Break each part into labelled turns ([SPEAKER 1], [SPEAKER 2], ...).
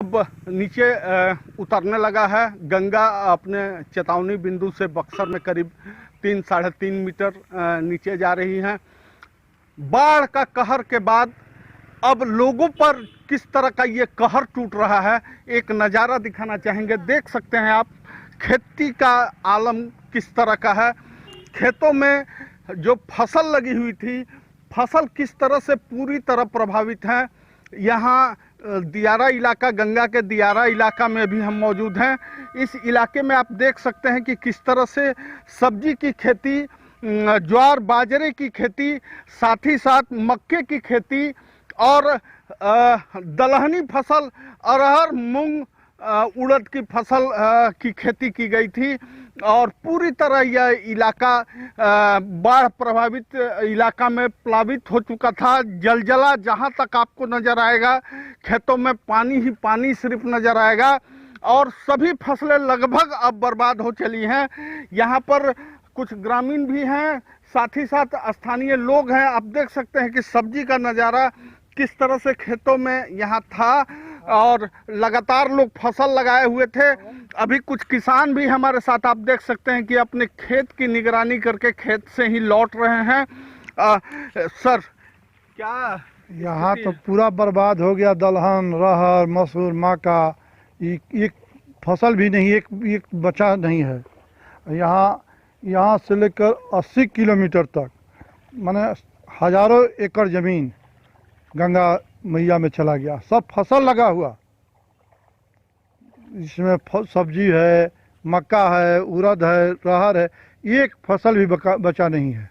[SPEAKER 1] अब नीचे उतरने लगा है। गंगा अपने चेतावनी बिंदु से बक्सर में करीब 3-3.5 मीटर नीचे जा रही है। बाढ़ का कहर के बाद अब लोगों पर किस तरह का ये कहर टूट रहा है, एक नज़ारा दिखाना चाहेंगे। देख सकते हैं आप खेती का आलम किस तरह का है। खेतों में जो फसल लगी हुई थी, फसल किस तरह से पूरी तरह प्रभावित है। यहाँ दियारा इलाका, गंगा के दियारा इलाका में भी हम मौजूद हैं। इस इलाके में आप देख सकते हैं कि किस तरह से सब्जी की खेती, ज्वार बाजरे की खेती, साथ ही साथ मक्के की खेती और दलहनी फसल अरहर मूंग उड़द की फसल की खेती की गई थी। और पूरी तरह यह इलाका बाढ़ प्रभावित इलाका में प्लावित हो चुका था। जलजला जहां तक आपको नजर आएगा, खेतों में पानी ही पानी सिर्फ नजर आएगा और सभी फसलें लगभग अब बर्बाद हो चली हैं। यहाँ पर कुछ ग्रामीण भी हैं, साथ ही साथ स्थानीय लोग हैं। आप देख सकते हैं कि सब्जी का नज़ारा किस तरह से खेतों में यहाँ था और लगातार लोग फसल लगाए हुए थे। अभी कुछ किसान भी हमारे साथ आप देख सकते हैं कि अपने खेत की निगरानी करके खेत से ही लौट रहे हैं। सर, क्या
[SPEAKER 2] यहाँ तो पूरा बर्बाद हो गया। दलहन, रहर, मसूर, मक्का, एक फसल भी नहीं, एक बचा नहीं है। यहाँ से लेकर 80 किलोमीटर तक माने हजारों एकड़ ज़मीन गंगा मैया में चला गया। सब फसल लगा हुआ, इसमें सब्जी है, मक्का है, उड़द है, रहर है, एक फसल भी बचा नहीं है।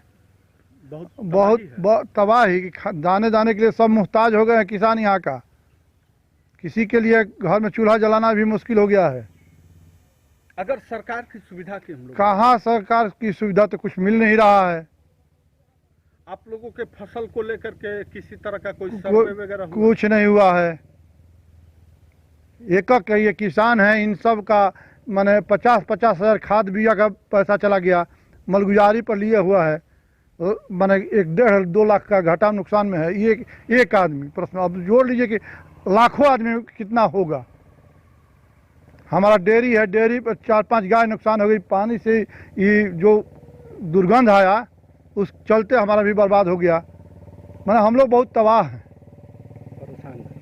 [SPEAKER 2] बहुत तबाही कि दाने दाने के लिए सब मुहताज हो गए हैं किसान यहाँ का। किसी के लिए घर में चूल्हा जलाना भी मुश्किल हो गया है।
[SPEAKER 1] अगर सरकार की सुविधा की हम लोग,
[SPEAKER 2] कहाँ सरकार की सुविधा, तो कुछ मिल नहीं रहा है।
[SPEAKER 1] आप लोगों के फसल को लेकर के किसी तरह का कोई सर्वे वगैरह
[SPEAKER 2] कुछ नहीं हुआ है। एक ये किसान है, इन सब का माने 50-50 हज़ार खाद बिया का पैसा चला गया, मलगुजारी पर लिए हुआ है। माने 1-1.5-2 लाख का घाटा नुकसान में है एक आदमी। प्रश्न अब जोड़ लीजिए कि लाखों आदमी कितना होगा। हमारा डेयरी है, डेयरी पर 4-5 गाय नुकसान हो गई। पानी से ये जो दुर्गंध आया उस चलते हमारा भी बर्बाद हो गया। माने हम लोग बहुत तबाह हैं,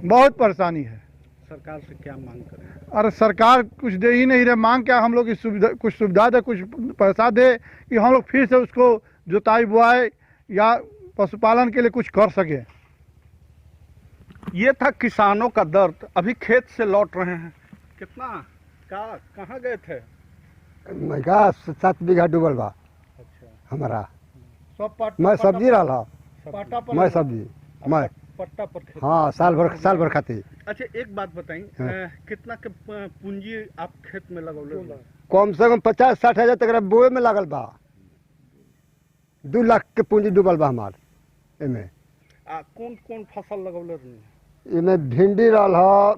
[SPEAKER 2] बहुत परेशानी है।
[SPEAKER 1] सरकार से क्या मांग करें?
[SPEAKER 2] अरे सरकार कुछ दे ही नहीं रहे। मांग क्या, हम लोग की सुविधा, कुछ सुविधा दे, कुछ पैसा दे कि हम लोग फिर से उसको जुताई बुआई या पशुपालन के लिए कुछ कर सके।
[SPEAKER 1] ये था किसानों का दर्द। अभी खेत से लौट रहे हैं। कितना कहाँ गए थे?
[SPEAKER 3] मैं का 7 बीघा डूबल बा।
[SPEAKER 1] अच्छा,
[SPEAKER 3] हमारा
[SPEAKER 2] सब
[SPEAKER 3] मैं सब्जी रहा, मैं सब्जी मैं
[SPEAKER 1] पट्टा पर खेत।
[SPEAKER 3] हाँ, साल भर खाती।
[SPEAKER 1] अच्छा, एक बात बताइए, कितना के पूंजी आप खेत में लगौले?
[SPEAKER 3] कम से कम 50-60 हज़ार तक बोए में लागल बा। 2 लाख के पूंजी डूबल बा हमार। इमे
[SPEAKER 1] कौन कौन फसल लगौले?
[SPEAKER 3] इमे भिंडी रहल ह,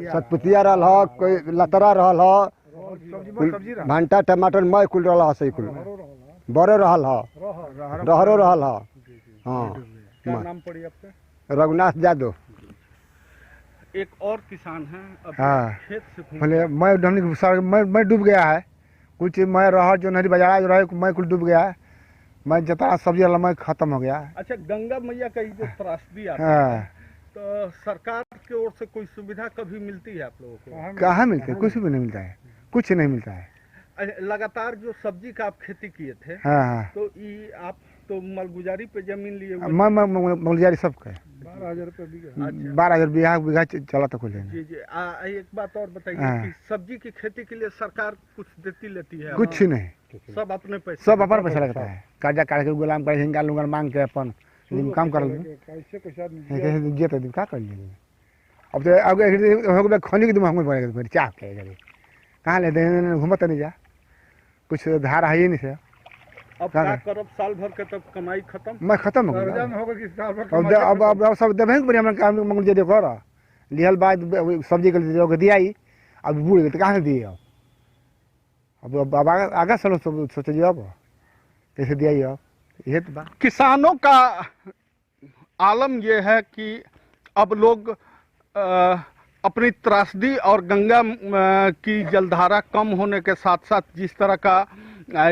[SPEAKER 3] सतपुतिया रहल ह, कोई लतरा रहल ह, भंटा टमाटर मैं कुल रहल ह, सही कुल बड़े रहल ह, रहरो रहल ह। हाँ,
[SPEAKER 1] क्या नाम पड़ी आपका?
[SPEAKER 3] रघुनाथ यादव।
[SPEAKER 1] एक और किसान है,
[SPEAKER 2] हाँ,
[SPEAKER 1] खेत से
[SPEAKER 2] बोले मैं डूब गया है। कुछ मैं रहर जो नहीं बाजार जो रहे मैं कुल डूब गया है। मैं जितना सब्जी वाला मैं खत्म हो गया है।
[SPEAKER 1] अच्छा, गंगा मैया का ये जो त्रासदी आता है, तो सरकार की ओर से कोई सुविधा कभी मिलती है आप लोगों को?
[SPEAKER 2] कहाँ मिलता है? कुछ भी नहीं मिलता है, कुछ नहीं मिलता है।
[SPEAKER 1] लगातार जो सब्जी का आप खेती किए थे,
[SPEAKER 2] हाँ,
[SPEAKER 1] तो ये आप तो मलगुजारी पे जमीन लिए हुए?
[SPEAKER 2] मैं मलगुजारी सब का
[SPEAKER 1] 12,000 रुपये बीघा।
[SPEAKER 2] 12,000 बीघा चला तो कुल।
[SPEAKER 1] जी जी। एक बात और बताइए कि सब्जी की खेती के लिए सरकार कुछ देती लेती है?
[SPEAKER 2] कुछ नहीं,
[SPEAKER 1] सब अपने पैसे,
[SPEAKER 2] सब अपन पैसा लगता है। कर्जा काट के गुलाम कर हिंगा लुंगा मांग के अपन काम कर जे तो का कर लिए। अब तो हो गए खनी के दिमाग में पड़ेगा, फिर चाह के कहाँ ले दे, घूमत नहीं जा, कुछ धारा है ही नहीं से।
[SPEAKER 1] अब क्या करब? साल भर के तब कमाई खत्म।
[SPEAKER 2] मैं खत्म हो गया। अब सब देवे मंगल जे कर लिहल बाद सब्जी के दिया ही। अब बूढ़ गए तो कहाँ से दिए? अब आगे चलो सोचिए अब कैसे दिया। अब ये तो बात
[SPEAKER 1] किसानों का आलम ये है कि अब लोग अपनी त्रासदी और गंगा की जलधारा कम होने के साथ साथ जिस तरह का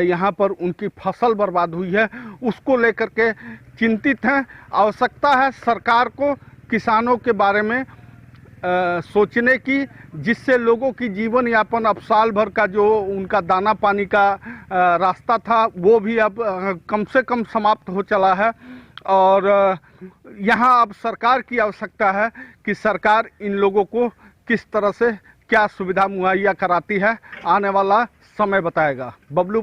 [SPEAKER 1] यहाँ पर उनकी फसल बर्बाद हुई है उसको लेकर के चिंतित हैं। आवश्यकता है सरकार को किसानों के बारे में सोचने की, जिससे लोगों की जीवन यापन अब साल भर का जो उनका दाना पानी का रास्ता था वो भी अब कम से कम समाप्त हो चला है। और यहाँ अब सरकार की आवश्यकता है कि सरकार इन लोगों को किस तरह से क्या सुविधा मुहैया कराती है, आने वाला समय बताएगा। बबलू